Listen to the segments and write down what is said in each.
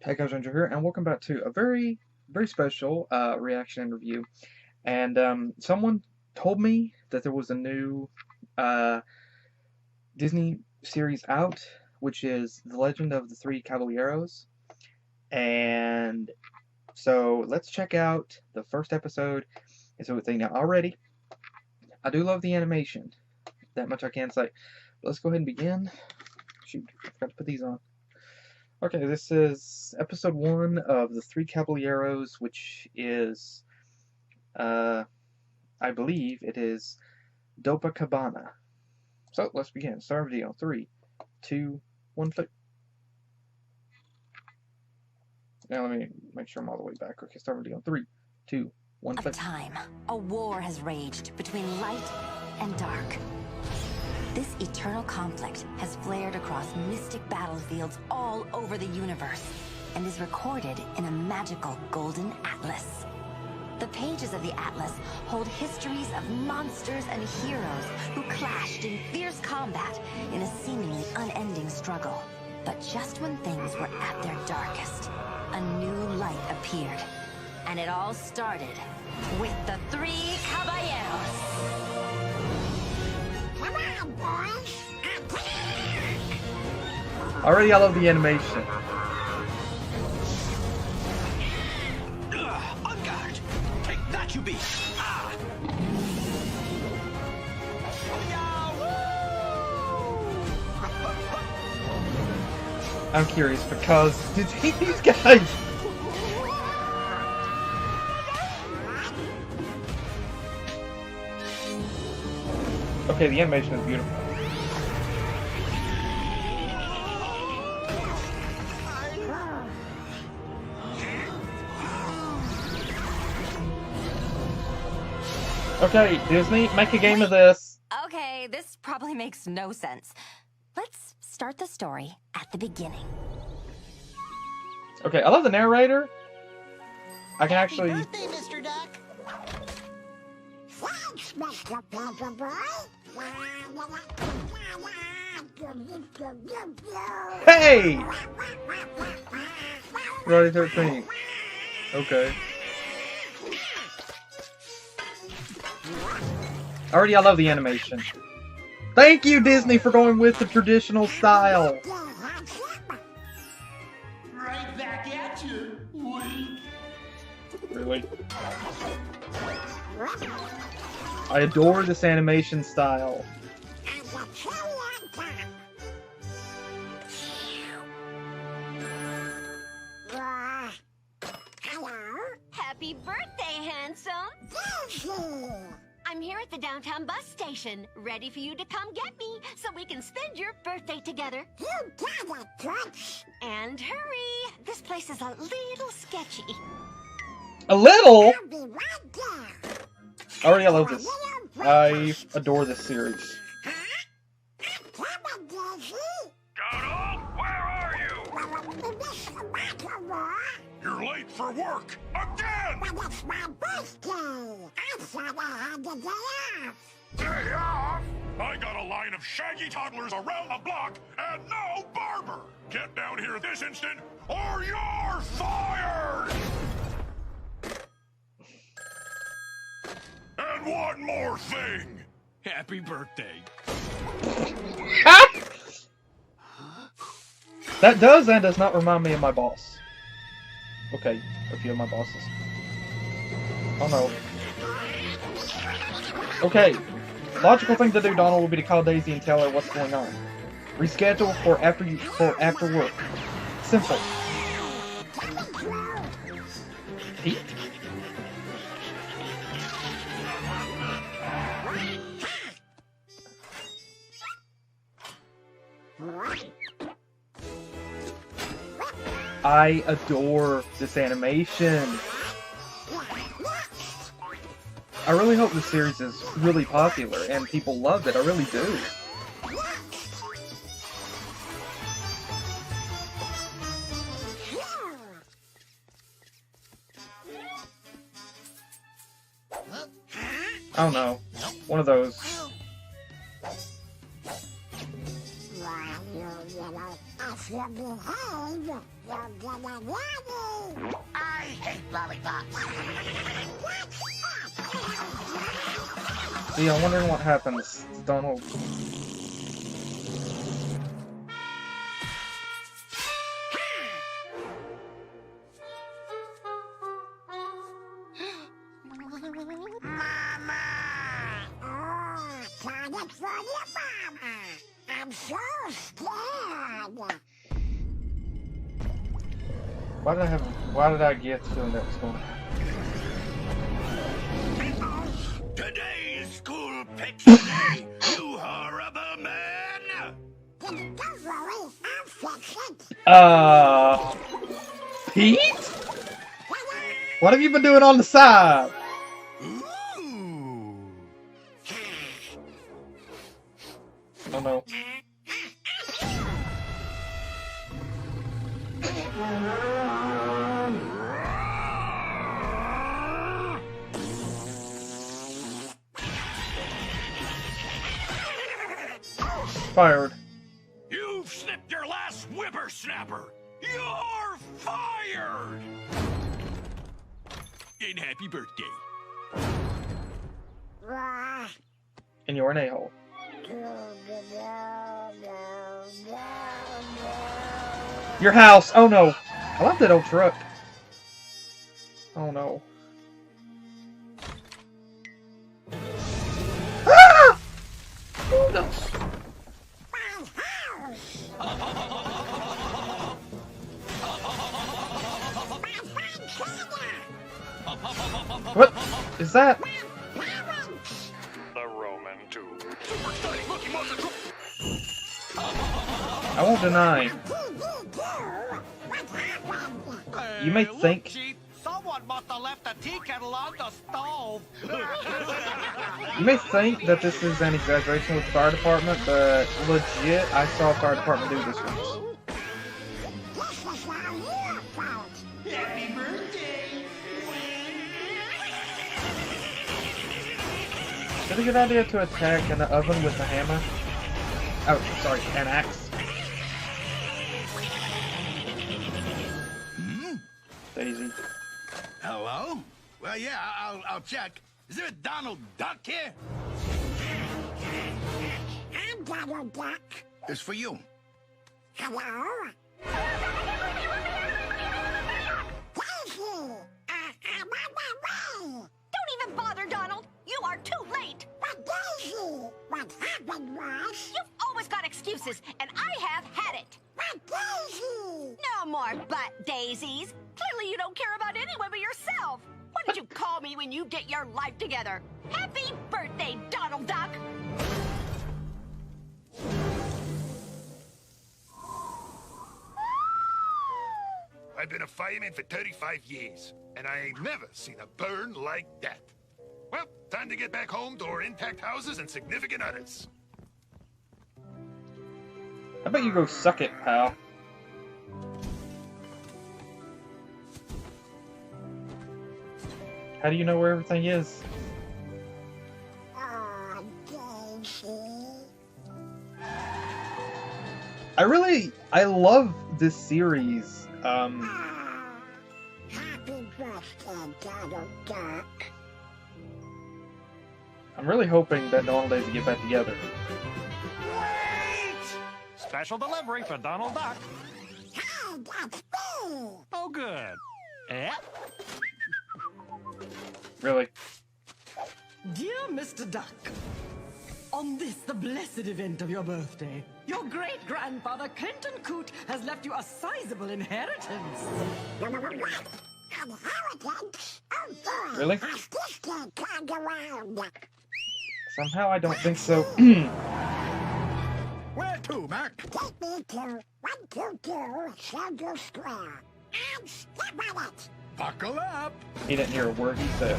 Hey guys, Ranger here, and welcome back to a very special reaction and review. And someone told me that there was a new uh, Disney series out, which is The Legend of the Three Caballeros. And so let's check out the first episode and see what we think. Now, already, I do love the animation. That much I can say. But let's go ahead and begin. Shoot, I forgot to put these on. Okay, this is episode 1 of The Three Caballeros, which is, I believe it is Dope-a Cabana. So, let's begin. Start video. 3, 2, 1, click. Now, let me make sure I'm all the way back. Okay, start video. 3, 2, 1, click. Of time, a war has raged between light and dark. This eternal conflict has flared across mystic battlefields all over the universe and is recorded in a magical golden atlas. The pages of the atlas hold histories of monsters and heroes who clashed in fierce combat in a seemingly unending struggle. But just when things were at their darkest, a new light appeared. And it all started with the Three Caballeros. Already, I love the animation. On guard! Take that, you beast! Ah! I'm curious because these guys. Okay, the animation is beautiful. Okay, Disney, make a game of this. Okay, this probably makes no sense. Let's start the story at the beginning. Okay, I love the narrator. I can actually. Happy birthday, Mr. Duck. Thanks, Mr. Pepper Boy. Hey! Friday 13th. Okay. Already, I love the animation. Thank you, Disney, for going with the traditional style. Right back at you, wink. Really? I adore this animation style. Happy birthday, handsome! I'm here at the downtown bus station, ready for you to come get me, so we can spend your birthday together. You got it, Toots. And hurry! This place is a little sketchy. A little? I'll be right there. Already, I love this. I adore this series. Come on, Daisy. Donald, where are you? Mr. Macklemore. You're late for work again! But it's my birthday. I thought I had the day off. Day off? I got a line of shaggy toddlers around the block and no barber! Get down here this instant or you're fired! And one more thing! Happy birthday. That does and does not remind me of my boss. Okay, a few of my bosses. Oh no. Okay, logical thing to do, Donald, would be to call Daisy and tell her what's going on. Reschedule for after work. Simple. Pete? I adore this animation. I really hope this series is really popular and people love it. I really do. I don't know. One of those. Why, you little If you behave, you'll get a lolly. I hate lollipops. See, I'm wondering what happens. Donald. Mama! Oh, time it for your mama. I'm so scared. Why did I get the feeling that was going to happen? Today's school picture day, you horrible man! Don't worry, I'll fix it. Pete? What have you been doing on the side? Ooh. Oh no. Fired. You've snipped your last whippersnapper! You're fired! And happy birthday. And you're an a-hole. Your house! Oh no! I love that old truck. Oh no. Ah! Oh no. What is that? The Roman tube. I won't deny. You may think. Someone must have left the tea kettle on the stove. You may think that this is an exaggeration with the fire department, but legit, I saw a fire department do this once. Happy birthday! Is it a good idea to attack an oven with a hammer? Oh, sorry, an axe. Daisy. Hello? Well, yeah, I'll check. Is there a Donald Duck here? I'm Donald Duck. It's for you. Hello? Daisy! I'm on my way. Don't even bother, Donald. You are too late. But Daisy, what happened was... You've always got excuses, and I have had it. But Daisy! No more butt daisies. Clearly you don't care about anyone but yourself. Why did you call me when you get your life together? Happy birthday, Donald Duck! I've been a fireman for 35 years, and I ain't never seen a burn like that. Well, time to get back home to our intact houses and significant others. I bet you go suck it, pal. How do you know where everything is? Oh, Daisy. I love this series. Happy birthday, Donald Duck. I'm really hoping that Donald and Daisy get back together. Special delivery for Donald Duck. Hey, that's me. Oh, good. Eh? Really. Dear Mr. Duck, on this, the blessed event of your birthday, your great-grandfather Clinton Coote has left you a sizable inheritance. Inheritance? Oh, boy. Really? Has this kid turned around? Somehow I don't think so. Where to, Mac? Take me to 122 Central Square. And step on it. Buckle up. He didn't hear a word he said.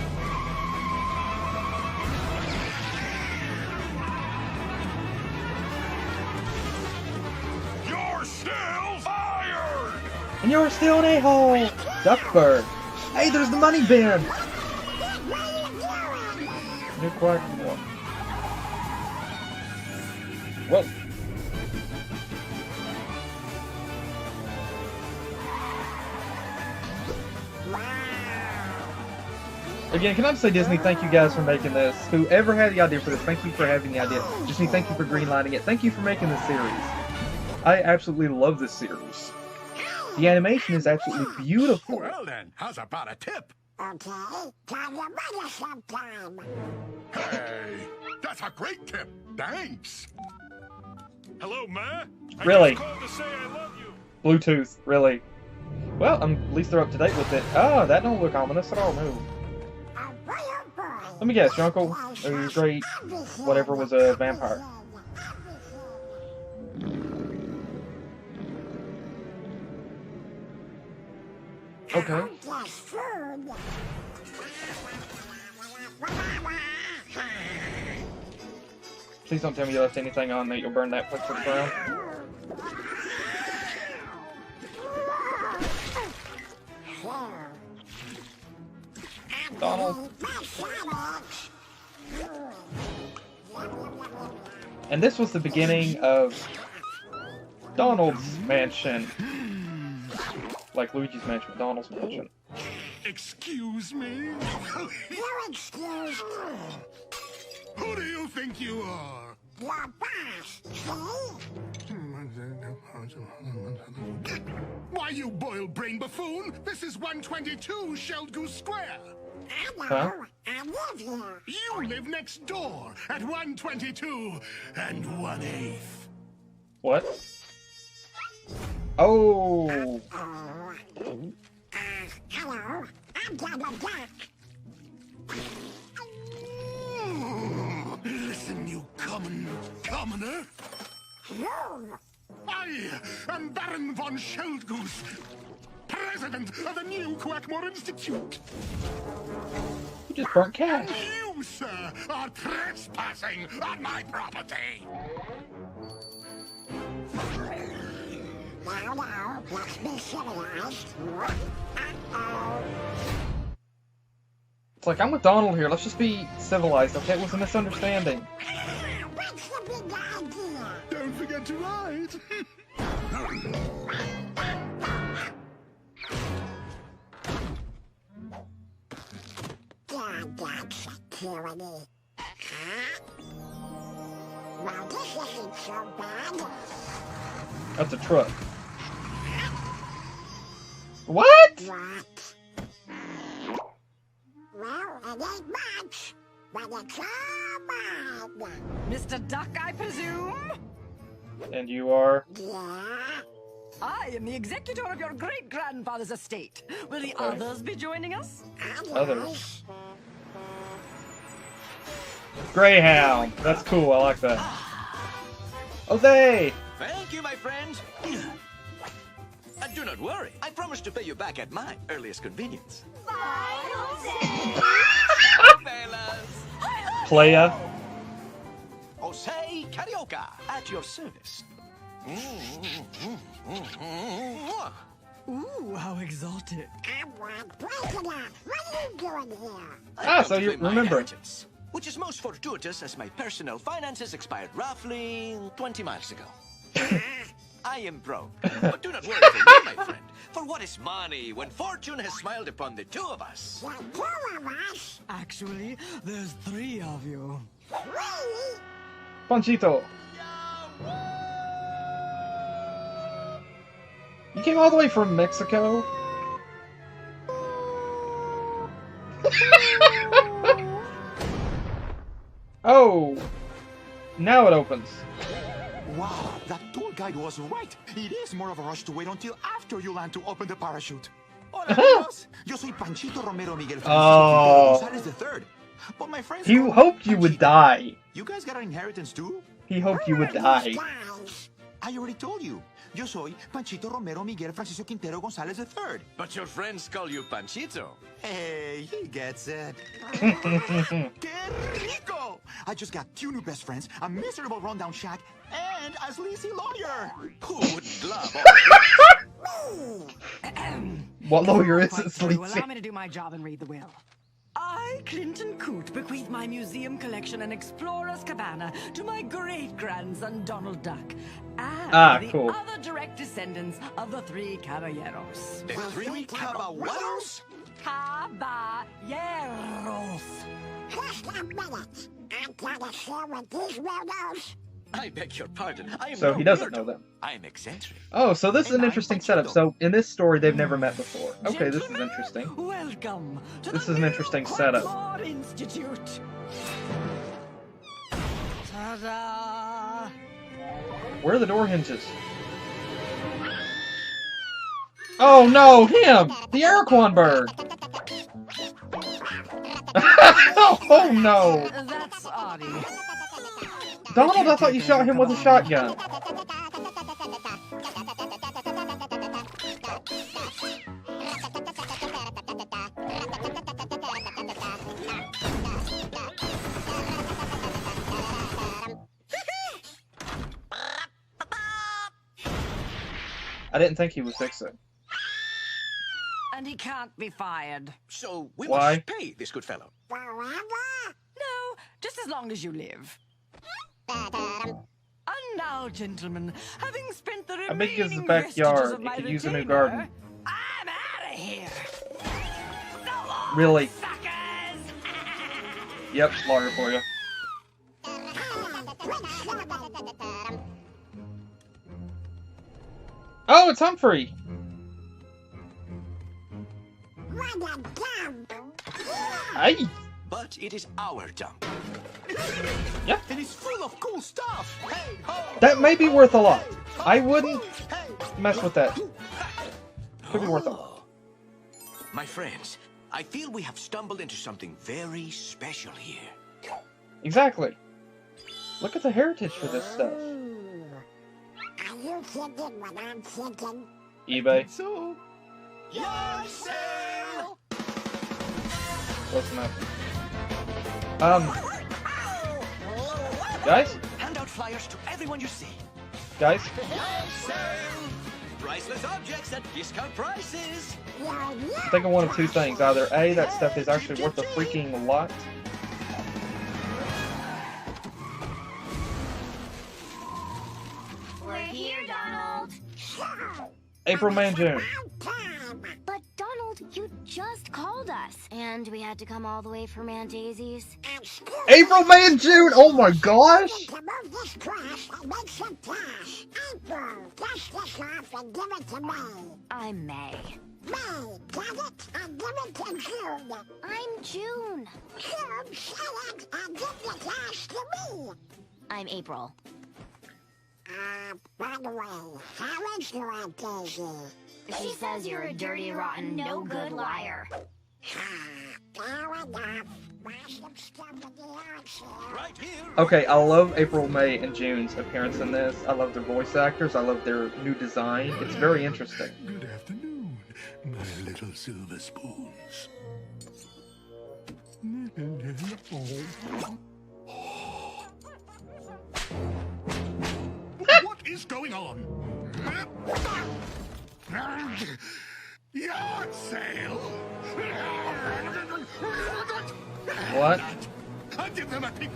You're still fired! And you're still an a-hole! Duckbird! Hey, there's the money bin! New quack more. Whoa. Again, can I just say, Disney, thank you guys for making this. Whoever had the idea for this, thank you for having the idea. Disney, thank you for greenlighting it. Thank you for making this series. I absolutely love this series. The animation is absolutely beautiful. Well then, how's about a tip? Okay, time to money sometime. Hey, that's a great tip. Thanks. Hello, Ma? Really? I just called to say I love you. Bluetooth, really. Well, at least they're up to date with it. Oh, that don't look ominous at all, no. Let me guess, your uncle, or your great whatever, was a vampire. Okay. Please don't tell me you left anything on that you'll burn that place to the ground. Donald. And this was the beginning of Donald's mansion. Like Luigi's mansion, Donald's mansion. Excuse me? You're excused. Who do you think you are? Your boss, see? Why, you boiled brain buffoon? This is 122 Shelled Goose Square. I know. Huh? I live here. You live next door at 122 and 1/8. What? Oh! Hello. I'm Dope-a Duck. Listen, you commoner. No. I am Baron von Sheldgoose, president of the new Quackmore Institute. You just burnt And cash. you, sir, are trespassing on my property. No, let's be civilized. Uh-oh. It's like, I'm with Donald here, let's just be civilized, okay? It was a misunderstanding. What's the big idea? Don't forget to write. Goddamn security. Huh? Well, this isn't so bad. That's a truck. What? What? Well, it ain't much, but it's all mine. Mr. Duck, I presume? And you are? Yeah? I am the executor of your great-grandfather's estate. Will the others be joining us? Others. Greyhound. That's cool, I like that. Oh, they! Thank you, my friend. Do not worry. I promise to pay you back at my earliest convenience. Bye, Jose. Fellas. Playa. Jose Carioca at your service. Ooh, how exotic. I want pleasure. What are you doing here? Ah, so you remember. Which is most fortuitous as my personal finances expired roughly 20 miles ago. I am broke, but do not worry for me, my friend. For what is money when fortune has smiled upon the two of us? The two of us? Actually, there's 3 of you. Really? Panchito. You came all the way from Mexico? Oh! Now it opens. Wow, that tour guide was right. It is more of a rush to wait until after you land to open the parachute. Hola, amigos. Yo soy Panchito Romero Miguel Oh. Francisco González III. But my friends He call me hoped you would Panchito. die. You guys got an inheritance too? He hoped you would die. Guys. I already told you. Yo soy Panchito Romero Miguel Francisco Quintero González III. But your friends call you Panchito. Hey, he gets it. Que rico! I just got 2 new best friends, a miserable rundown shack, and a sleazy lawyer. Who would love all What lawyer is it, Quite sure you Sleazy? allow me to do my job and read the will. I, Clinton Coote, bequeath my museum collection and explorer's cabana to my great-grandson Donald Duck, and the cool. other direct descendants of the three caballeros. The three caballeros? Caballeros. Just a minute. I gotta share with these weirdos. I beg your pardon. I am So no he doesn't weirdo. know them. I'm eccentric. Oh, so this is an And I interesting invite setup. you, So in this story, they've never met before. Okay, this is Gentlemen, interesting. Welcome to This the is an new interesting setup. Quackmore Institute. Ta-da! Where are the door hinges? Oh no, him! The Araquan bird! Oh no! That's Audie. Donald, I thought you shot him with a shotgun. I didn't think he would fix it. And he can't be fired. So we Why? must pay this good fellow. Forever? No, just as long as you live. And now, gentlemen, having spent the How big is the remaining backyard? vestiges of It my could use a new retainer, garden. I'm out of here. No more Really? suckers! Yep, lawyer for you. Oh, it's Humphrey! What a dump. Hey! But it is our dump. Yeah, And it's full of cool stuff. Hey, ho, that may be worth a lot. I wouldn't hey. mess with that. Could be worth a lot. My friends, I feel we have stumbled into something very special here. Exactly. Look at the heritage for this stuff. Are you thinking what I'm thinking? eBay. So, Yard sale! Close enough. Guys? Hand out flyers to everyone you see. Guys? Yard sale! Priceless objects at discount prices. I'm thinking one of two things. Either A, that stuff is actually worth a freaking lot. We're here, Donald. April, May, and June. But Donald, you just called us, and we had to come all the way from Aunt Daisy's. April, May, and June! Oh my gosh! To move this grass and make some cash. April, dust this off and give it to me. I'm May. May, get it and give it to June. I'm June. June, say it and give the cash to me. I'm April. By the way, how is your Aunt Daisy? She says you're a dirty, rotten, no good liar. Fair enough. Buy some stuff at the yard sale. Right here. Okay, I love April, May, and June's appearance in this. I love their voice actors. I love their new design. It's very interesting. Good afternoon, my little silver spoons. What is going on? Yard sale! What? I'll give them a pick.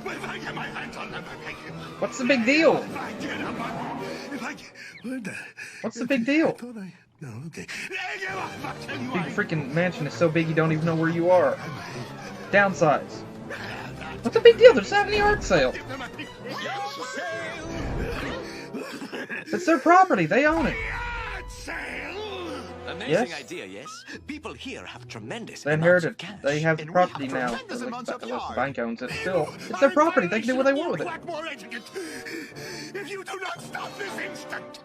If I get my hands on them, I take it. What's the big deal? If I get them, if I get... What the... What's the big deal? I thought I... No, okay. Big freaking mansion is so big you don't even know where you are. Downsize. What's the big deal? They're just having the art sale. It's their property. They own it. Amazing Yes. idea, yes? People here have tremendous They amounts of inherited. cash. They have the And we property have now. tremendous amounts of Unless the yard. bank owns it. Still, it's their property. They can do what they want with it. If you do not stop this instant,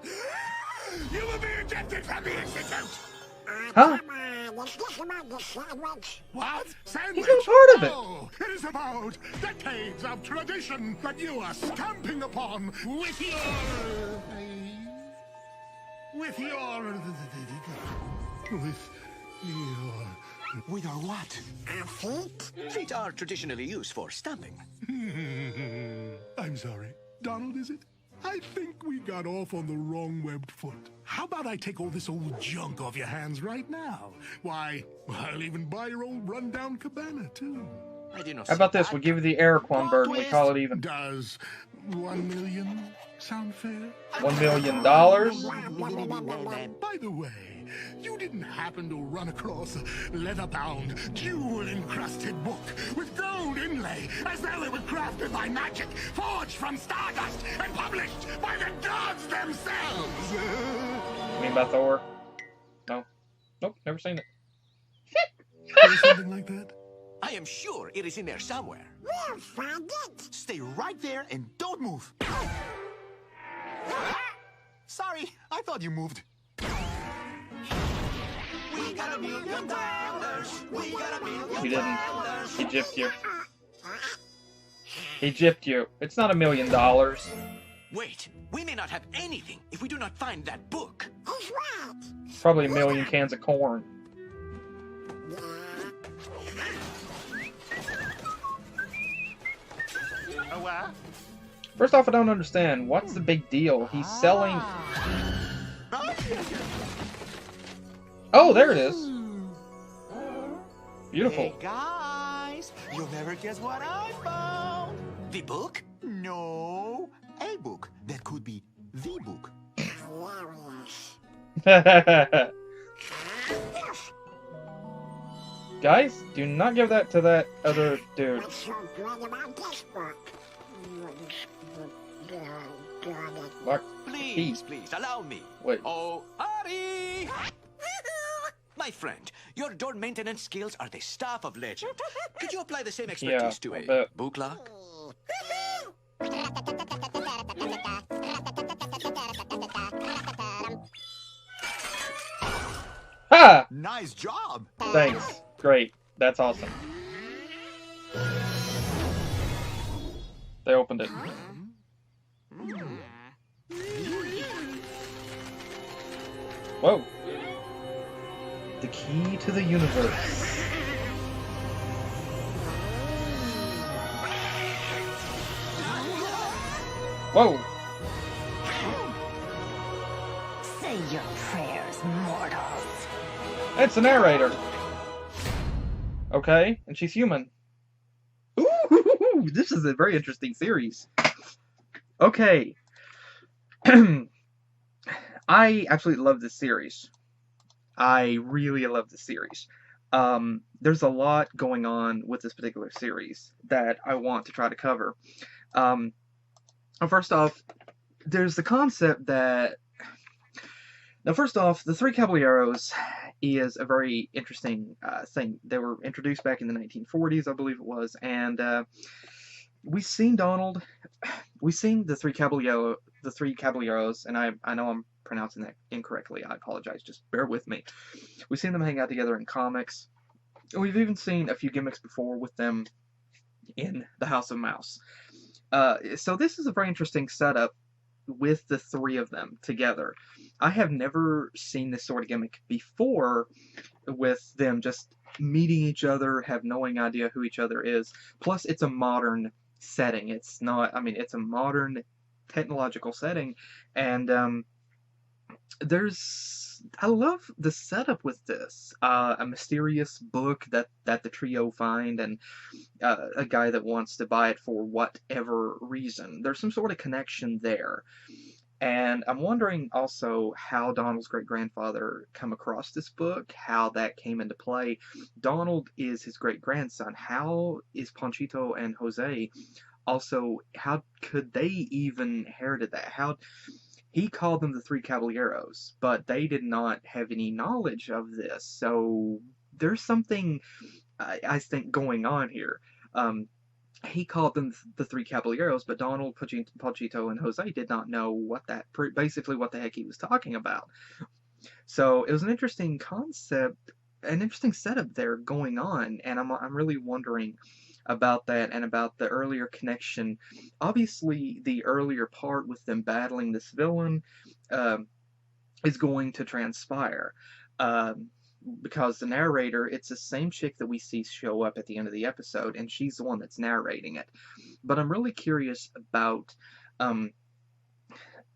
you will be ejected from the institute. Huh? Come on, is this about the sandwich? What? Sandwich? He's not part of it. No, it is about decades of tradition that you are stamping upon with your... With your... with our what? Our feet? Feet are traditionally used for stamping. I'm sorry. Donald, is it? I think we got off on the wrong webbed foot. How about I take all this old junk off your hands right now? Why, I'll even buy your old rundown cabana, too. I did not How about this? We give you the Airquan bird and we call it even. Does 1 million sound fair? $1 million? By the way, you didn't happen to run across a leather-bound, jewel-encrusted book with gold inlay, as though it were crafted by magic, forged from stardust, and published by the gods themselves? You mean by Thor? No. Nope, never seen it. Or something like that? I am sure it is in there somewhere. We'll find it. Stay right there and don't move. Sorry, I thought you moved. We got $1 million. We got $1 million. He didn't. He gypped you. He gypped you. It's not $1 million. Wait, we may not have anything if we do not find that book. He's right. Probably 1 million cans of corn. First off, I don't understand. What's the big deal? He's selling... Oh, there it is. Beautiful. Hey guys, you'll never guess what I found. The book? No, a book that could be the book. Guys, do not give that to that other dude. What's so great about this book? Lock. Please, allow me. Wait. Oh, Ari! My friend, your door maintenance skills are the stuff of legend. Could you apply the same expertise to a book lock? Ha! Nice job. Thanks. Great. That's awesome. They opened it. Whoa. The key to the universe. Whoa. Say your prayers, mortals. It's the narrator. Okay, and she's human. Ooh, this is a very interesting series. Okay. I absolutely love this series. I really love this series. There's a lot going on with this particular series that I want to try to cover. First off, there's the concept that... Now, first off, the Three Caballeros is a very interesting thing. They were introduced back in the 1940s, I believe it was, and we've seen Donald... We've seen the Three Caballeros, and I know I'm pronouncing that incorrectly. I apologize. Just bear with me. We've seen them hang out together in comics. We've even seen a few gimmicks before with them in the House of Mouse. So this is a very interesting setup with the three of them together. I have never seen this sort of gimmick before with them just meeting each other, have no idea who each other is. Plus, it's a modern setting. It's not, I mean, it's a modern technological setting, and I love the setup with this. A mysterious book that the trio find, and a guy that wants to buy it for whatever reason. There's some sort of connection there. And I'm wondering also how Donald's great-grandfather come across this book, how that came into play. Donald is his great-grandson. How is Panchito and Jose also, how could they even inherited that? How... He called them the Three Caballeros, but they did not have any knowledge of this. So there's something, I think, going on here. He called them the Three Caballeros, but Donald, Panchito, and Jose did not know basically what the heck he was talking about. So it was an interesting concept, an interesting setup there going on, and I'm really wondering about that and about the earlier connection. Obviously, the earlier part with them battling this villain is going to transpire. Because the narrator, it's the same chick that we see show up at the end of the episode, and she's the one that's narrating it. But I'm really curious about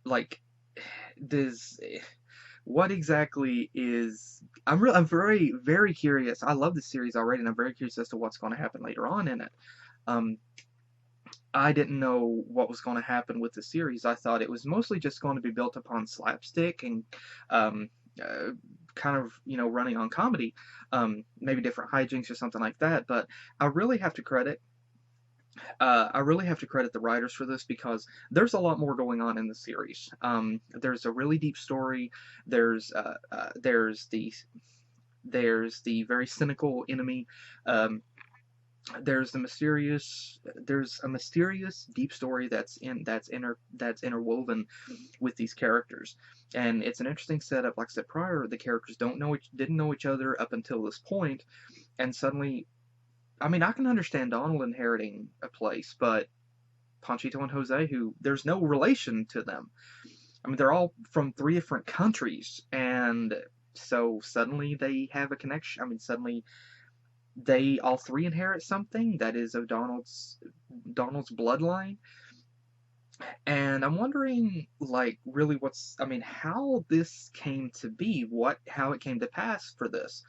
like, does what exactly is I'm very, very curious. I love this series already, and I'm very curious as to what's going to happen later on in it. Um, I didn't know what was going to happen with the series. I thought it was mostly just going to be built upon slapstick and um, uh, kind of, running on comedy, maybe different hijinks or something like that. But I really have to credit I really have to credit the writers for this because there's a lot more going on in the series. There's a really deep story. There's there's the very cynical enemy. Um, there's a mysterious deep story that's interwoven with these characters, and it's an interesting setup. Like I said prior, the characters didn't know each other up until this point, and suddenly, I mean, I can understand Donald inheriting a place, but Panchito and Jose, who there's no relation to them. I mean, they're all from three different countries, and so suddenly they have a connection. I mean, suddenly they all three inherit something that is of Donald's bloodline. And I'm wondering, like, really I mean, how this came to be, how it came to pass for this.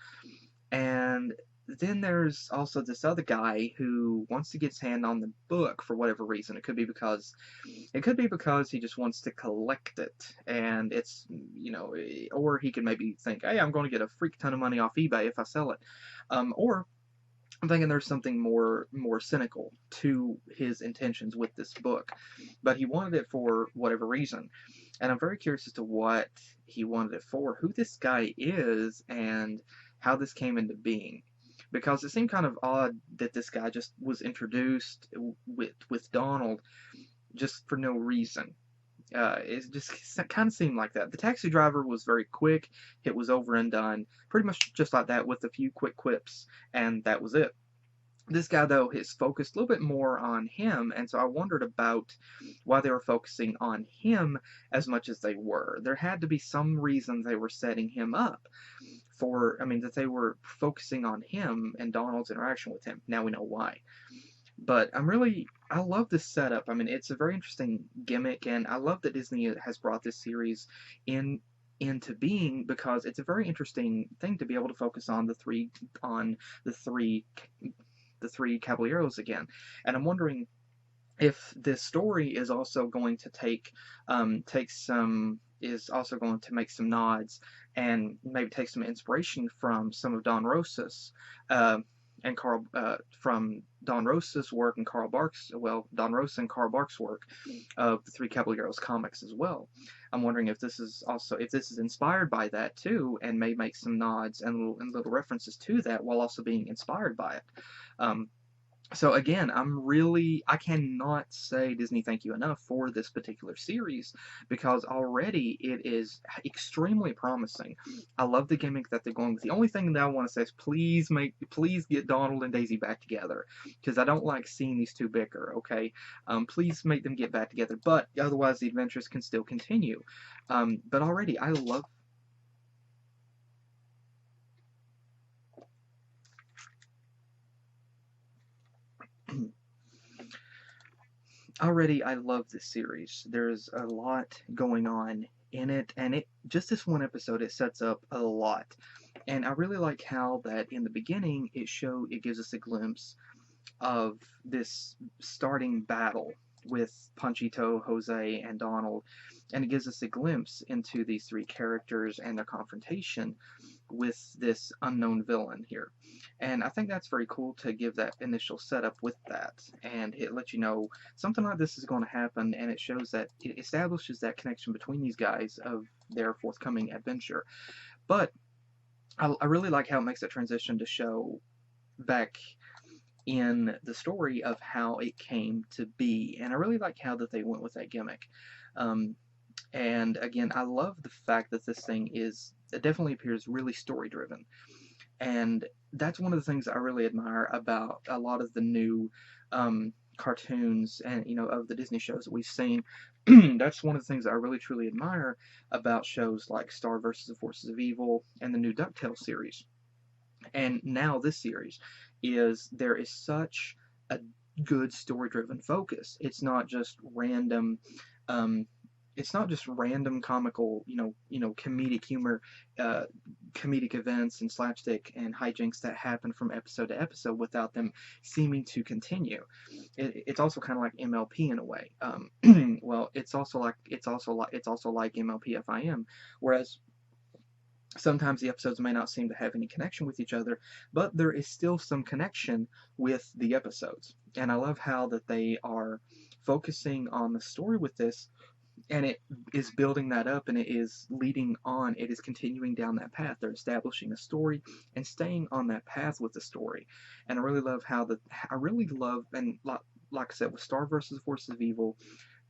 And then there's also this other guy who wants to get his hand on the book for whatever reason. It could be because he just wants to collect it, and it's, or he could maybe think, hey, I'm going to get a freak ton of money off eBay if I sell it. Or I'm thinking there's something more cynical to his intentions with this book, but he wanted it for whatever reason, and I'm very curious as to what he wanted it for, who this guy is, and how this came into being, because it seemed kind of odd that this guy just was introduced with Donald just for no reason. It just kind of seemed like that. The taxi driver was very quick. It was over and done, pretty much just like that, with a few quick quips, and that was it. This guy, though, is focused a little bit more on him, and so I wondered about why they were focusing on him as much as they were. There had to be some reason they were setting him up that they were focusing on him and Donald's interaction with him. Now we know why. But I love this setup. I mean, it's a very interesting gimmick, and I love that Disney has brought this series into being, because it's a very interesting thing to be able to focus on the three caballeros again. And I'm wondering if this story is also going to make some nods and maybe take some inspiration from some of Don Rosa's from Don Rosa's work and Don Rosa and Carl Barks' work of the Three Caballeros comics as well. I'm wondering if this is inspired by that too, and may make some nods and little references to that while also being inspired by it. So again, I cannot say Disney thank you enough for this particular series, because already it is extremely promising. I love the gimmick that they're going with. The only thing that I want to say is please get Donald and Daisy back together, because I don't like seeing these two bicker, okay? Please make them get back together, but otherwise the adventures can still continue. But already I love Already, I love this series. There's a lot going on in it, and just this one episode, it sets up a lot. And I really like how that in the beginning, it gives us a glimpse of this starting battle with Panchito, Jose, and Donald, and it gives us a glimpse into these three characters and their confrontation with this unknown villain here. And I think that's very cool to give that initial setup with that, and it lets you know something like this is going to happen, and it establishes that connection between these guys of their forthcoming adventure. But I really like how it makes that transition to show back in the story of how it came to be, and I really like how that they went with that gimmick. And again, I love the fact that this thing it definitely appears really story driven, and that's one of the things I really admire about a lot of the new cartoons and of the Disney shows that we've seen. That's one of the things I really truly admire about shows like Star vs. the Forces of Evil and the new DuckTales series. And now this series there is such a good story-driven focus. It's not just random it's not just random comical, comedic humor, uh, comedic events and slapstick and hijinks that happen from episode to episode without them seeming to continue. It's also kind of like MLP in a way. Well, it's also like MLP FIM, whereas sometimes the episodes may not seem to have any connection with each other, but there is still some connection with the episodes. And I love how that they are focusing on the story with this, and it is building that up, and it is leading on, it is continuing down that path. They're establishing a story and staying on that path with the story. And I really love and like I said, with Star versus Forces of Evil,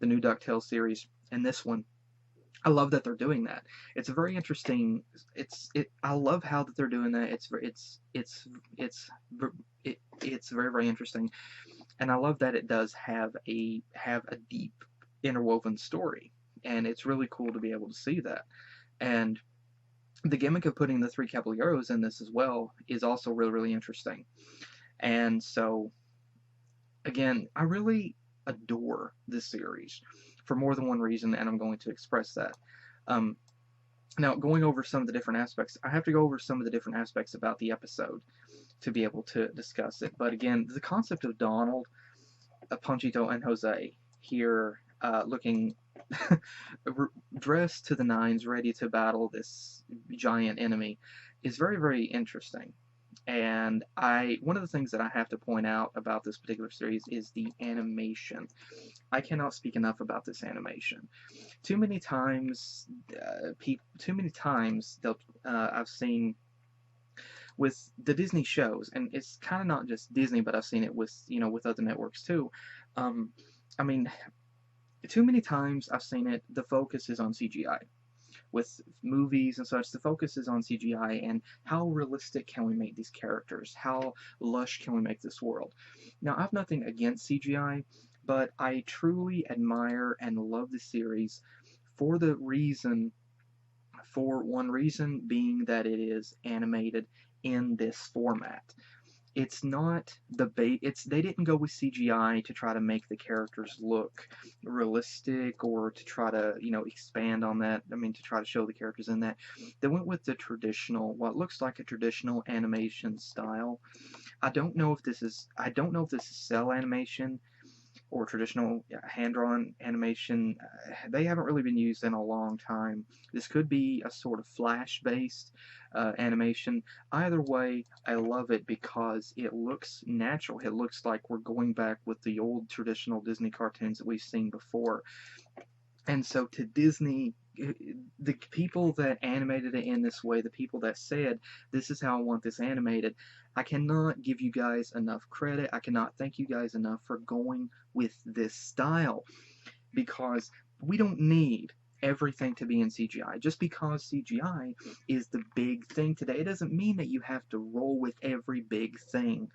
the new DuckTales series, and this one, I love that they're doing that. It's a very interesting. I love how that they're doing that. It's very, very interesting, and I love that it does have a deep interwoven story, and it's really cool to be able to see that. And the gimmick of putting the three caballeros in this as well is also really, really interesting. And so, again, I really adore this series for more than one reason, and I'm going to express that. Now, going over some of the different aspects, I have to go over some of the different aspects about the episode to be able to discuss it. But again, the concept of Donald, Panchito, and Jose here looking dressed to the nines, ready to battle this giant enemy, is very, very interesting. And one of the things that I have to point out about this particular series is the animation. I cannot speak enough about this animation. Too many times I've seen with the Disney shows, and it's kind of not just Disney, but I've seen it with other networks too. I mean, too many times I've seen it. The focus is on CGI. With movies and such, the focus is on CGI and how realistic can we make these characters? How lush can we make this world? Now, I have nothing against CGI, but I truly admire and love the series for one reason being that it is animated in this format. It's not they didn't go with CGI to try to make the characters look realistic or to try to, expand on that. I mean, to try to show the characters in that. They went with the what looks like a traditional animation style. I don't know if this is cell animation or traditional hand-drawn animation. They haven't really been used in a long time. This could be a sort of flash-based animation. Either way, I love it because it looks natural. It looks like we're going back with the old traditional Disney cartoons that we've seen before. And so to Disney, the people that animated it in this way, the people that said, this is how I want this animated, I cannot give you guys enough credit. I cannot thank you guys enough for going with this style, because we don't need everything to be in CGI. Just because CGI is the big thing today, it doesn't mean that you have to roll with every big thing.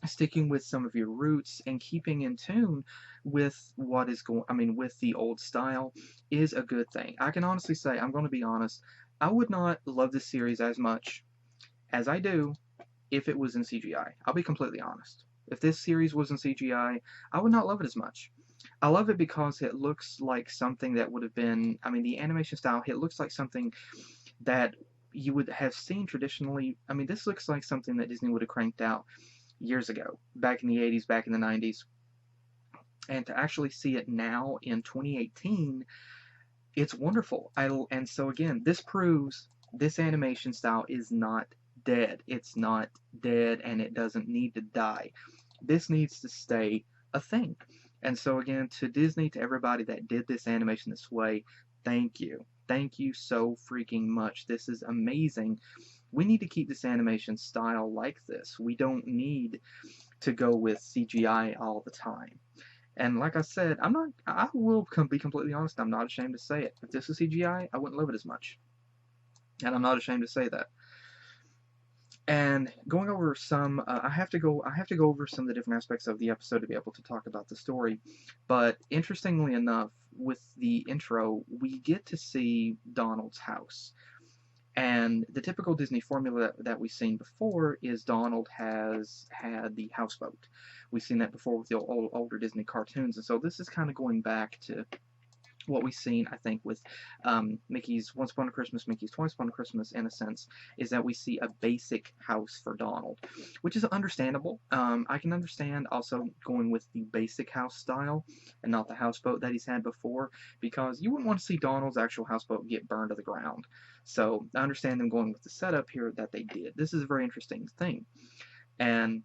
Sticking with some of your roots and keeping in tune with with the old style is a good thing. I can honestly say, I'm going to be honest, I would not love this series as much as I do if it was in CGI. I'll be completely honest. If this series was in CGI, I would not love it as much. I love it because it looks like something that would have been, the animation style, it looks like something that you would have seen traditionally. This looks like something that Disney would have cranked out years ago, back in the 80s, back in the 90s. And to actually see it now in 2018, it's wonderful. And so again, this proves this animation style is not dead. It's not dead, and it doesn't need to die. This needs to stay a thing. And so again, to Disney, to everybody that did this animation this way, thank you. Thank you so freaking much. This is amazing. We need to keep this animation style like this. We don't need to go with CGI all the time. And like I said, I will be completely honest, I'm not ashamed to say it. If this was CGI, I wouldn't love it as much. And I'm not ashamed to say that. And going over some, I have to go over some of the different aspects of the episode to be able to talk about the story. But interestingly enough, with the intro, we get to see Donald's house. And the typical Disney formula that we've seen before is Donald has had the houseboat. We've seen that before with the older Disney cartoons, and so this is kind of going back to what we've seen, I think, with Mickey's Once Upon a Christmas, Mickey's Twice Upon a Christmas, in a sense, is that we see a basic house for Donald, which is understandable. I can understand also going with the basic house style and not the houseboat that he's had before, because you wouldn't want to see Donald's actual houseboat get burned to the ground. So I understand them going with the setup here that they did. This is a very interesting thing. And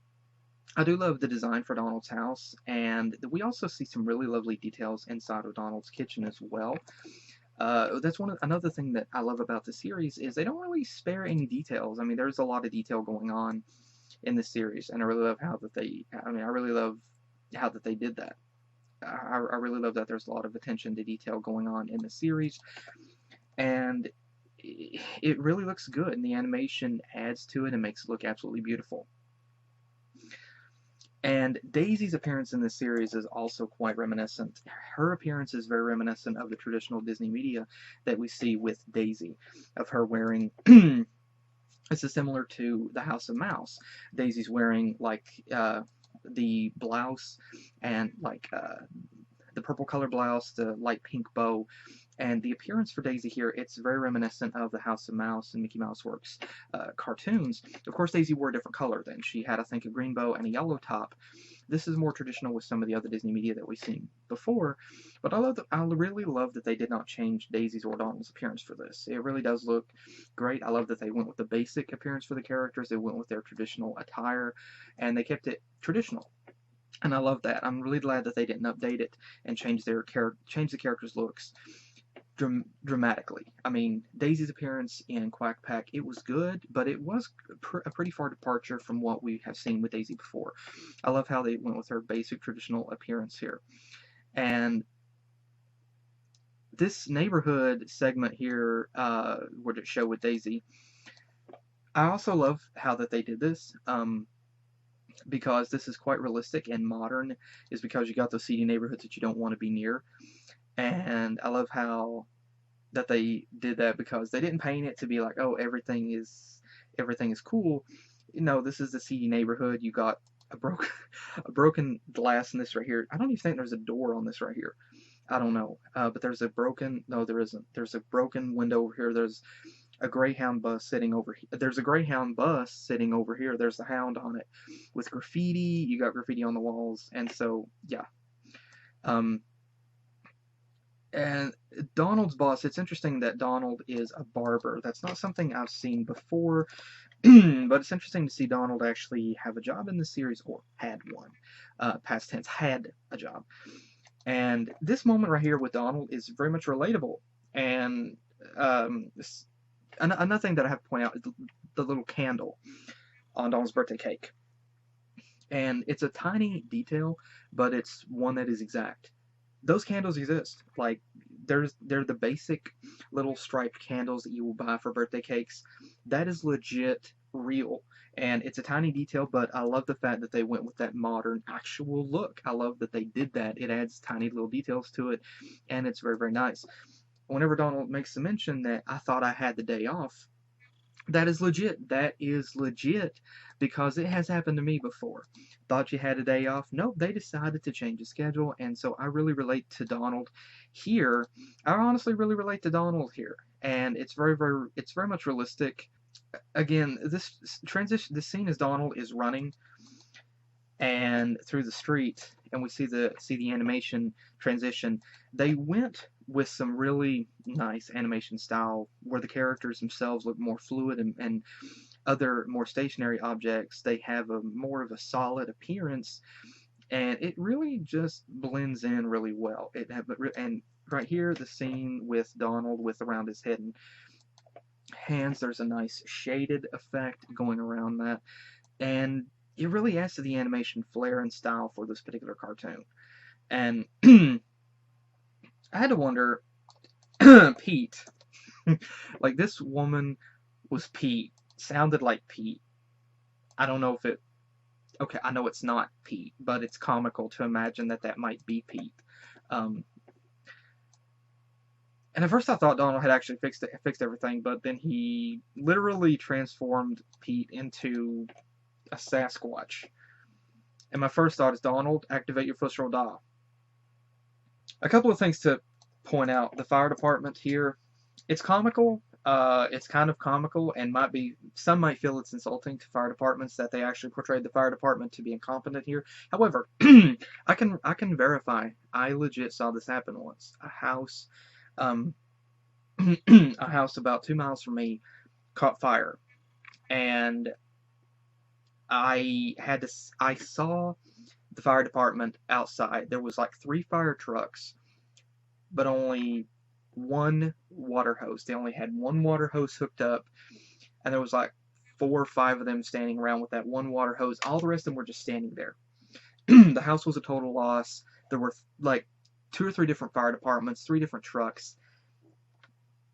I do love the design for Donald's house, and we also see some really lovely details inside of Donald's kitchen as well. That's another thing that I love about the series is they don't really spare any details. I mean, there's a lot of detail going on in this series, and I really love how that they. I mean, I really love how that they did that. I really love that there's a lot of attention to detail going on in the series, and it really looks good, and the animation adds to it and makes it look absolutely beautiful. And Daisy's appearance in this series is also quite reminiscent. Her appearance is very reminiscent of the traditional Disney media that we see with Daisy, of her wearing. This is similar to the House of Mouse. Daisy's wearing like the blouse and like the purple color blouse, the light pink bow. And the appearance for Daisy here, it's very reminiscent of the House of Mouse and Mickey Mouse Works cartoons. Of course, Daisy wore a different color then. She had, I think, a green bow and a yellow top. This is more traditional with some of the other Disney media that we've seen before. But I really love that they did not change Daisy's or Donald's appearance for this. It really does look great. I love that they went with the basic appearance for the characters. They went with their traditional attire, and they kept it traditional. And I love that. I'm really glad that they didn't update it and change the characters' looks dramatically. I mean, Daisy's appearance in Quack Pack, it was good, but it was a pretty far departure from what we have seen with Daisy before. I love how they went with her basic traditional appearance here. And this neighborhood segment here, where it show with Daisy, I also love how that they did this. Because this is quite realistic and modern, is because you got those seedy neighborhoods that you don't want to be near. And I love how that they did that, because they didn't paint it to be like, oh, everything is cool. You know, this is the seedy neighborhood. You got a broken glass in this right here. I don't even think there's a door on this right here. I don't know. But there's no, there isn't. There's a broken window over here. There's a Greyhound bus sitting over here. There's a Greyhound bus sitting over here. There's the hound on it with graffiti. You got graffiti on the walls. And so, yeah. And Donald's boss, it's interesting that Donald is a barber. That's not something I've seen before, but it's interesting to see Donald actually have a job in the series, or had one. Past tense, had a job. And this moment right here with Donald is very much relatable. And another thing that I have to point out is the little candle on Donald's birthday cake. And it's a tiny detail, but it's one that is exact. Those candles exist. Like, they're the basic little striped candles that you will buy for birthday cakes. That is legit real. And it's a tiny detail, but I love the fact that they went with that modern actual look. I love that they did that. It adds tiny little details to it, and it's very, very nice. Whenever Donald makes the mention that I thought I had the day off, that is legit. That is legit, because it has happened to me before. Thought you had a day off. Nope, they decided to change the schedule, and so I really relate to Donald here. I honestly really relate to Donald here, and it's very much realistic. Again, this scene as Donald is running and through the street, and we see the animation transition. They went with some really nice animation style where the characters themselves look more fluid, and other more stationary objects, they have a more of a solid appearance, and it really just blends in really well. And right here, the scene with Donald with around his head and hands, there's a nice shaded effect going around that, and it really adds to the animation flair and style for this particular cartoon. And I had to wonder, Pete, like, this woman was Pete, sounded like Pete. I don't know if it, okay, I know it's not Pete, but it's comical to imagine that might be Pete. And at first I thought Donald had actually fixed everything, but then he literally transformed Pete into a Sasquatch. And my first thought is, Donald, activate your Fusro Da. A couple of things to point out the fire department here. It's comical. It's kind of comical, and some might feel it's insulting to fire departments that they actually portrayed the fire department to be incompetent here. However, I can verify. I legit saw this happen once. A house, a house about 2 miles from me caught fire, and I saw the fire department outside. There was like 3 fire trucks, but only one water hose. They only had one water hose hooked up, and there was like 4 or 5 of them standing around with that one water hose. All the rest of them were just standing there. The house was a total loss. There were like 2 or 3 different fire departments, 3 different trucks.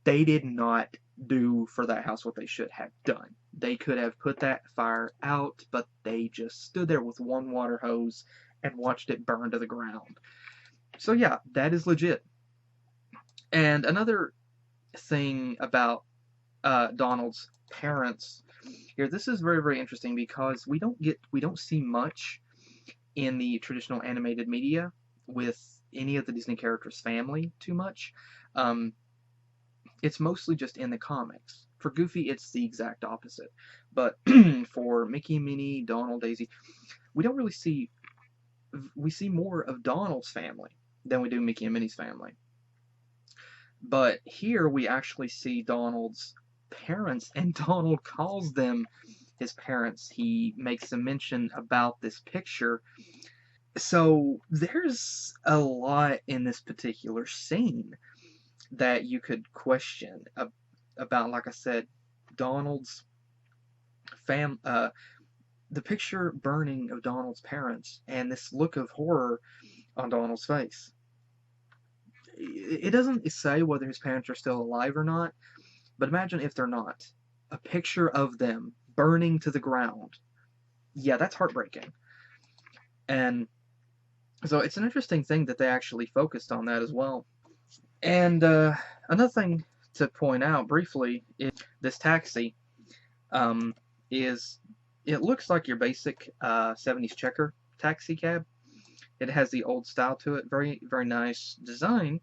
They did not do for that house what they should have done. They could have put that fire out, but they just stood there with one water hose and watched it burn to the ground. So yeah, that is legit. And another thing about Donald's parents here, this is very, very interesting because we don't see much in the traditional animated media with any of the Disney characters' family too much. It's mostly just in the comics. For Goofy, it's the exact opposite. But for Mickey, Minnie, Donald, Daisy, we don't really see. We see more of Donald's family than we do Mickey and Minnie's family. But here we actually see Donald's parents, and Donald calls them his parents. He makes a mention about this picture. So there's a lot in this particular scene that you could question about, like I said, Donald's the picture burning of Donald's parents, and this look of horror on Donald's face. It doesn't say whether his parents are still alive or not, but imagine if they're not. A picture of them burning to the ground. Yeah, that's heartbreaking. And so it's an interesting thing that they actually focused on that as well. And another thing to point out briefly is this taxi it looks like your basic 70s checker taxi cab. It has the old style to it. Very, very nice design.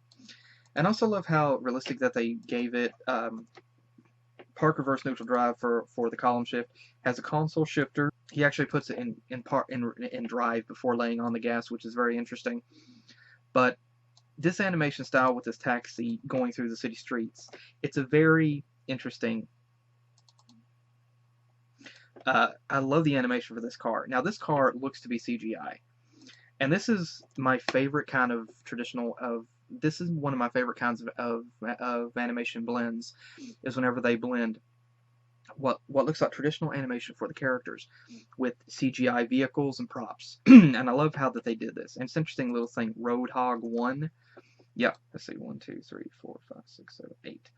And I also love how realistic that they gave it. Park reverse neutral drive for the column shift. Has a console shifter. He actually puts it in drive before laying on the gas, which is very interesting. But this animation style with this taxi going through the city streets, it's a very interesting. I love the animation for this car. Now this car looks to be CGI, and this is my favorite kind of this is one of my favorite kinds of animation blends, is whenever they blend what looks like traditional animation for the characters with CGI vehicles and props. And I love how that they did this. And it's an interesting little thing. Roadhog 1. Yeah, let's see. 1, 2, 3, 4, 5, 6, 7, 8.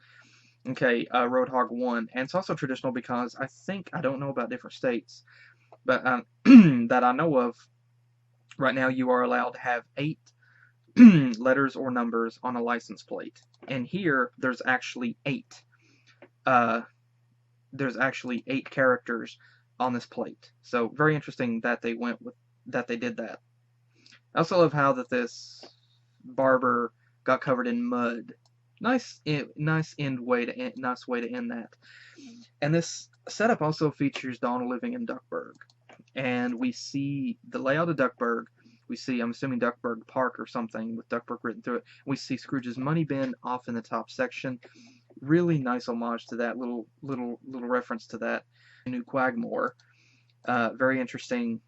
Okay, Roadhog 1. And it's also traditional because I don't know about different states, but that I know of, right now you are allowed to have 8 letters or numbers on a license plate. And here, there's actually 8. There's actually 8 characters on this plate. So very interesting that they did that. I also love how that this barber got covered in mud. Nice way to end that. And this setup also features Donald living in Duckburg, and we see the layout of Duckburg. We see, I'm assuming, Duckburg Park or something with Duckburg written through it. We see Scrooge's money bin off in the top section. Really nice homage to that, little reference to that. New Quagmore. Very interesting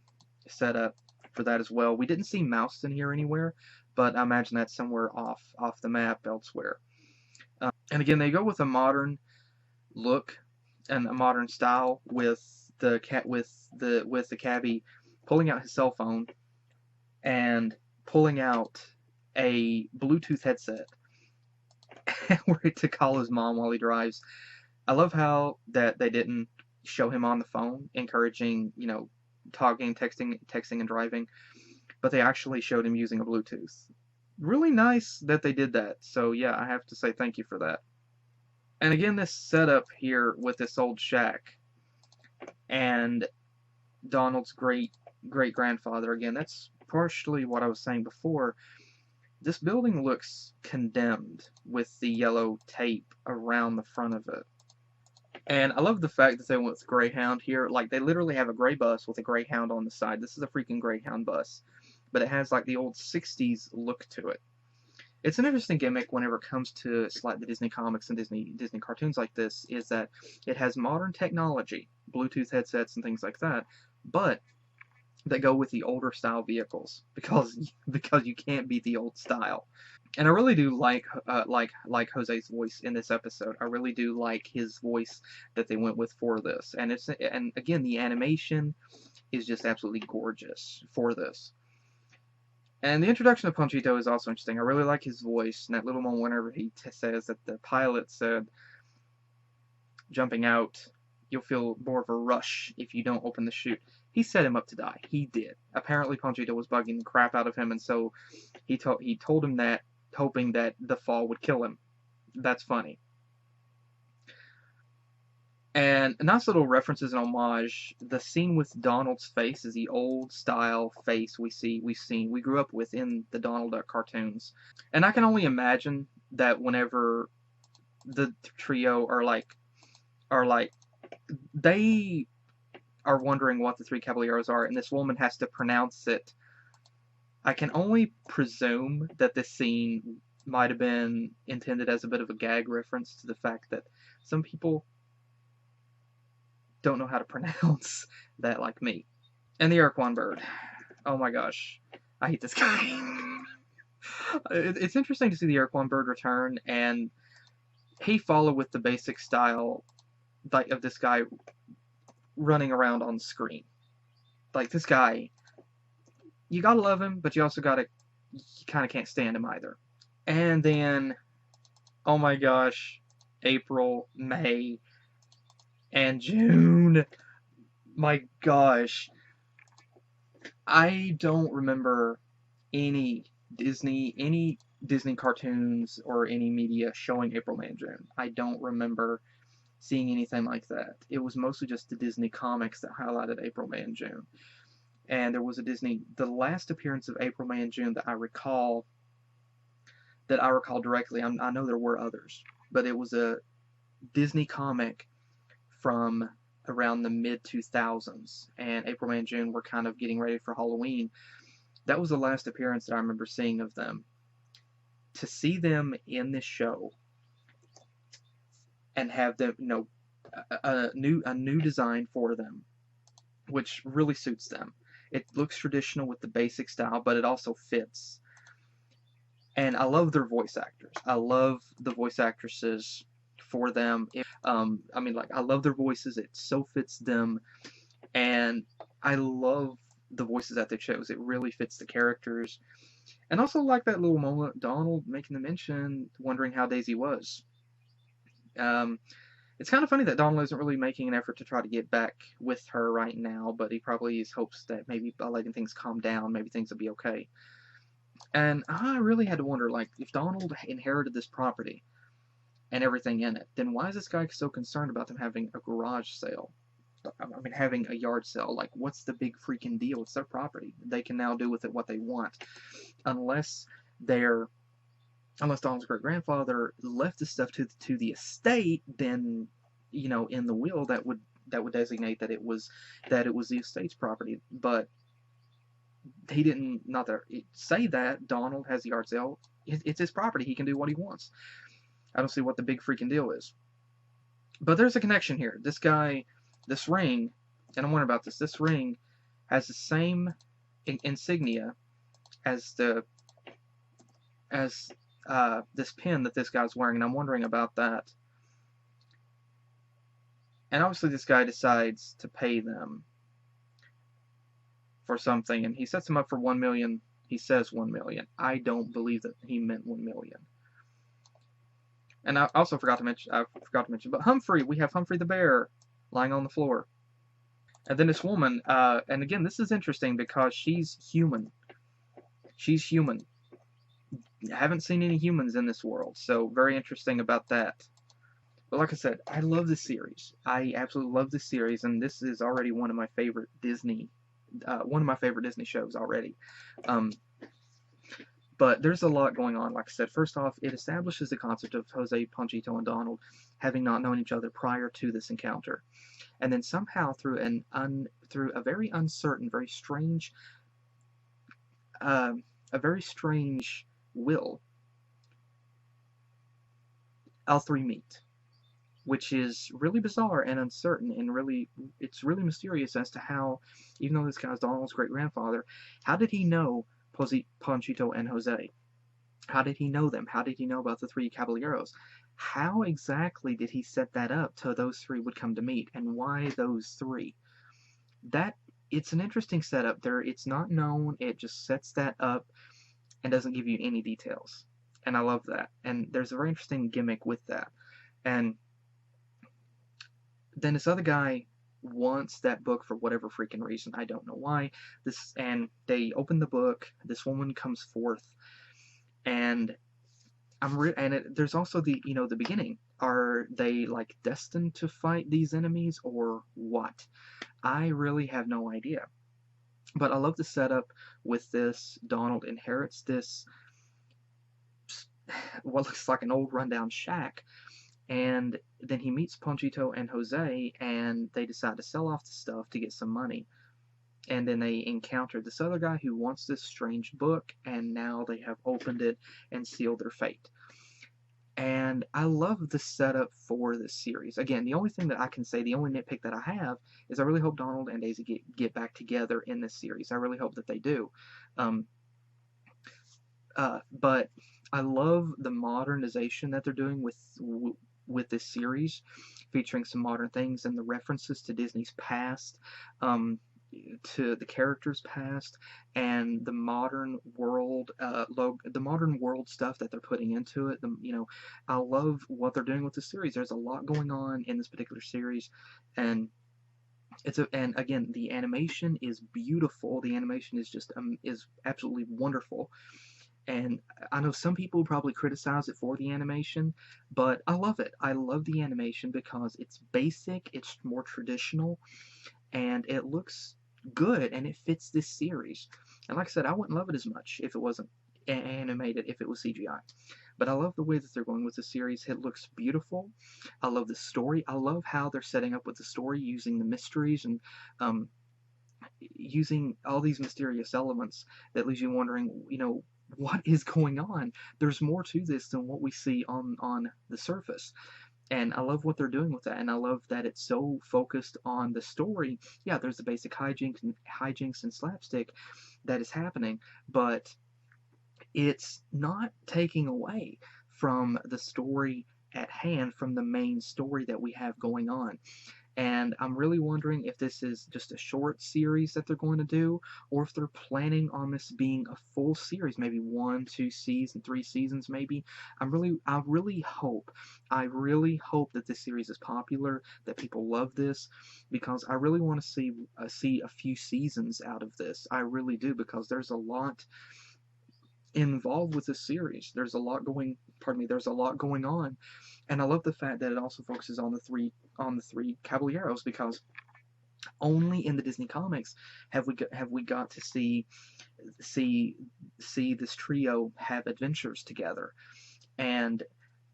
setup for that as well. We didn't see Mouse in here anywhere, but I imagine that's somewhere off the map elsewhere. And again, they go with a modern look and a modern style with the cabbie pulling out his cell phone and pulling out a Bluetooth headset to call his mom while he drives. I love how that they didn't show him on the phone, encouraging, talking, texting and driving, but they actually showed him using a Bluetooth. Really nice that they did that. So yeah, I have to say thank you for that. And again, this setup here with this old shack and Donald's great grandfather, again, that's partially what I was saying before. This building looks condemned with the yellow tape around the front of it. And I love the fact that they went with Greyhound here. Like, they literally have a gray bus with a Greyhound on the side. This is a freaking Greyhound bus. But it has, like, the old 60s look to it. It's an interesting gimmick whenever it comes to like the Disney comics and Disney cartoons like this, is that it has modern technology, Bluetooth headsets and things like that, but that go with the older style vehicles because you can't beat the old style. And I really do like Jose's voice in this episode. I really do like his voice that they went with for this. And again, the animation is just absolutely gorgeous for this. And the introduction of Ponchito is also interesting. I really like his voice, and that little moment whenever he says that the pilot said, jumping out, you'll feel more of a rush if you don't open the chute. He set him up to die. He did. Apparently Ponchito was bugging the crap out of him, and so he told him that, hoping that the fall would kill him. That's funny. And nice little references and homage. The scene with Donald's face is the old style face we grew up with in the Donald Duck cartoons. And I can only imagine that whenever the trio are like they are wondering what the three caballeros are, and this woman has to pronounce it. I can only presume that this scene might have been intended as a bit of a gag reference to the fact that some people don't know how to pronounce that like me. And the Eric Bird. Oh my gosh. I hate this guy. It's interesting to see the Eric Bird return, and he followed with the basic style of this guy running around on screen. Like, this guy, you gotta love him, but you kind of can't stand him either. And then, oh my gosh, April, May, and June. My gosh. I don't remember any Disney cartoons or any media showing April, May, and June. I don't remember seeing anything like that. It was mostly just the Disney comics that highlighted April, May, and June. And there was the last appearance of April, May, and June that I recall directly. I know there were others, but it was a Disney comic from around the mid-2000s, and April, May, and June were kind of getting ready for Halloween. That was the last appearance that I remember seeing of them. To see them in this show and have them, a new design for them, which really suits them. It looks traditional with the basic style, but it also fits. And I love their voice actors. I love the voice actresses for them. I love their voices. It so fits them. And I love the voices that they chose. It really fits the characters. And also like that little moment, Donald making the mention, wondering how Daisy was. It's kind of funny that Donald isn't really making an effort to try to get back with her right now, but he probably hopes that maybe by letting things calm down, maybe things will be okay. And I really had to wonder, like, if Donald inherited this property and everything in it, then why is this guy so concerned about them having a garage sale? Having a yard sale. Like, what's the big freaking deal? It's their property. They can now do with it what they want. Unless Donald's great-grandfather left this stuff to the estate, then, in the will that would designate that it was the estate's property. But he didn't say that. Donald has the yard sale. It's his property. He can do what he wants. I don't see what the big freaking deal is. But there's a connection here. This guy, this ring, and I'm wondering about this. This ring has the same insignia as this pin that this guy's wearing, and I'm wondering about that. And obviously this guy decides to pay them for something, and he sets them up for $1 million. He says $1 million. I don't believe that he meant $1 million. And I also forgot to mention, but Humphrey, we have Humphrey the bear lying on the floor. And then this woman, and again, this is interesting because she's human. She's human. I haven't seen any humans in this world, so very interesting about that. But like I said, I love this series. I absolutely love this series, and this is already one of my favorite Disney shows already. But there's a lot going on. Like I said, first off, it establishes the concept of Jose, Panchito, and Donald having not known each other prior to this encounter, and then somehow through through a very uncertain, very strange, a very strange will, all three meet, which is really bizarre and uncertain, and it's really mysterious as to how, even though this guy's Donald's great grandfather, how did he know Panchito and Jose? How did he know them? How did he know about the three caballeros? How exactly did he set that up so those three would come to meet, and why those three? It's an interesting setup there. It's not known. It just sets that up and doesn't give you any details. And I love that. And there's a very interesting gimmick with that. And then this other guy wants that book for whatever freaking reason. I don't know why. And they open the book. This woman comes forth, and there's also the beginning. Are they like destined to fight these enemies or what? I really have no idea. But I love the setup with this. Donald inherits this what looks like an old rundown shack, and then he meets Panchito and Jose, and they decide to sell off the stuff to get some money. And then they encounter this other guy who wants this strange book, and now they have opened it and sealed their fate. And I love the setup for this series. Again, the only thing that I can say, the only nitpick that I have, is I really hope Donald and Daisy get back together in this series. I really hope that they do. But I love the modernization that they're doing with this series, featuring some modern things and the references to Disney's past, to the characters' past, and the modern world, the modern world stuff that they're putting into it. I love what they're doing with the series. There's a lot going on in this particular series, and and again, the animation is beautiful. The animation is absolutely wonderful. And I know some people probably criticize it for the animation, but I love it. I love the animation because it's basic, it's more traditional, and it looks good, and it fits this series. And like I said, I wouldn't love it as much if it wasn't animated, if it was CGI. But I love the way that they're going with the series. It looks beautiful. I love the story. I love how they're setting up with the story, using the mysteries and using all these mysterious elements that leaves you wondering, what is going on? There's more to this than what we see on the surface. And I love what they're doing with that, and I love that it's so focused on the story. Yeah, there's the basic hijinks and slapstick that is happening, but it's not taking away from the story at hand, from the main story that we have going on. And I'm really wondering if this is just a short series that they're going to do, or if they're planning on this being a full series, maybe 1, 2 seasons, 3 seasons, maybe. I really hope that this series is popular, that people love this, because I really want to see a few seasons out of this. I really do, because there's a lot involved with this series. There's a lot going on, and I love the fact that it also focuses on the three caballeros, because only in the Disney comics have we got to see this trio have adventures together. And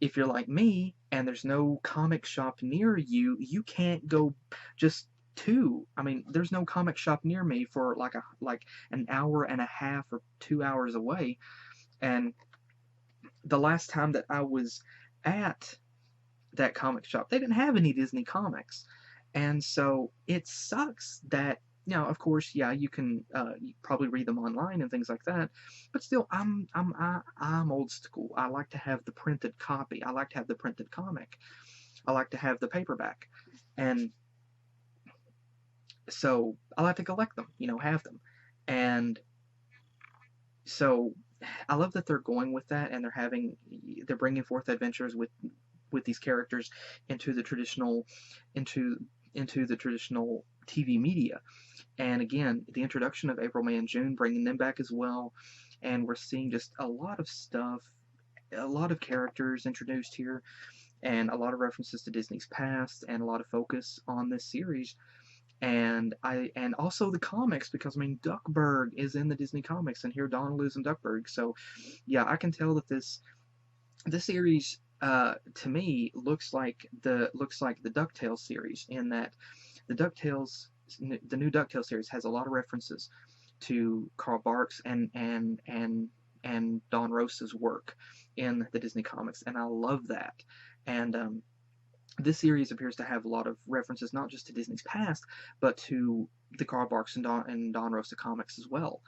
if you're like me and there's no comic shop near you, you can't go just there's no comic shop near me for like an hour and a half or 2 hours away. And the last time that I was at that comic shop, they didn't have any Disney comics. And so it sucks that, of course, yeah, you can probably read them online and things like that, but still, I'm old school. I like to have the printed copy. I like to have the printed comic. I like to have the paperback. And so I like to collect them, have them. And so I love that they're going with that, and they're bringing forth adventures with these characters into the traditional TV media. And again, the introduction of April, May, and June, bringing them back as well, and we're seeing just a lot of stuff, a lot of characters introduced here, and a lot of references to Disney's past, and a lot of focus on this series. and also the comics, because I mean Duckburg is in the Disney comics, and here Donald is in Duckburg. So yeah, I can tell that this series, to me, looks like the DuckTales series, in that the DuckTales the new DuckTales series has a lot of references to Carl Barks and Don Rosa's work in the Disney comics, and I love that. And this series appears to have a lot of references, not just to Disney's past, but to the Carl Barks and Don Rosa comics as well.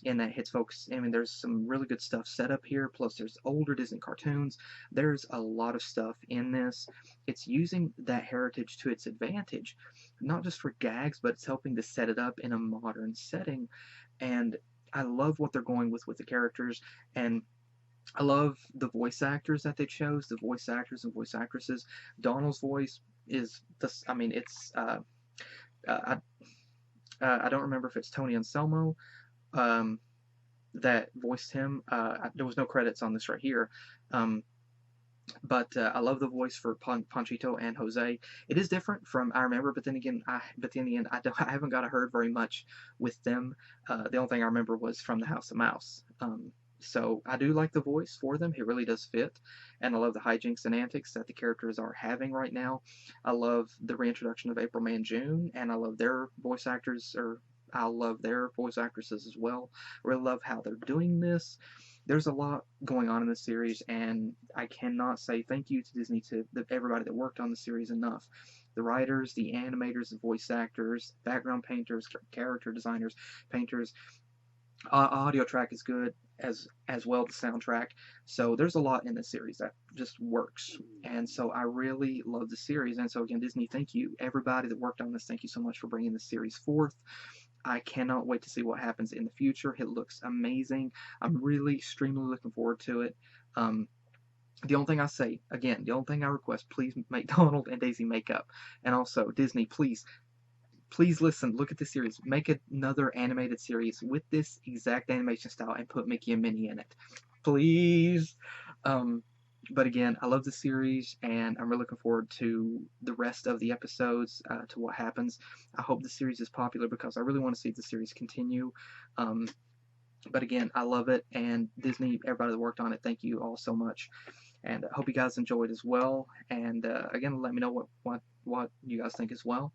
And that hits folks. I mean, there's some really good stuff set up here, plus there's older Disney cartoons. There's a lot of stuff in this. It's using that heritage to its advantage, not just for gags, but it's helping to set it up in a modern setting. And I love what they're going with the characters, and I love the voice actors that they chose, the voice actors and voice actresses. Donald's voice is this. I mean, it's I I don't remember if it's Tony Anselmo um, that voiced him. There was no credits on this right here. Um, but I love the voice for Panchito and Jose. It is different from I Remember, but then again, I haven't got to heard very much with them. The only thing I remember was from the House of Mouse. So I do like the voice for them. It really does fit, and I love the hijinks and antics that the characters are having right now. I love the reintroduction of April, May, and June, and I love their voice actors, or I love their voice actresses as well. I really love how they're doing this. There's a lot going on in this series, and I cannot say thank you to Disney, to everybody that worked on the series enough. The writers, the animators, the voice actors, background painters, character designers, painters. Audio track is good as well, the soundtrack. So there's a lot in this series that just works, and so I really love the series. And so again, Disney, thank you. Everybody that worked on this, thank you so much for bringing this series forth. I cannot wait to see what happens in the future. It looks amazing. I'm really extremely looking forward to it. The only thing I say, again, the only thing I request, please make Donald and Daisy makeup. And also, Disney, please listen, look at this series. Make another animated series with this exact animation style and put Mickey and Minnie in it. Please. But again, I love the series, and I'm really looking forward to the rest of the episodes, to what happens. I hope the series is popular, because I really want to see the series continue. But again, I love it, and Disney, everybody that worked on it, thank you all so much. And I hope you guys enjoyed as well. And again, let me know what you guys think as well.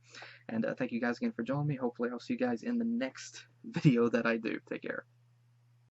And thank you guys again for joining me. Hopefully I'll see you guys in the next video that I do. Take care.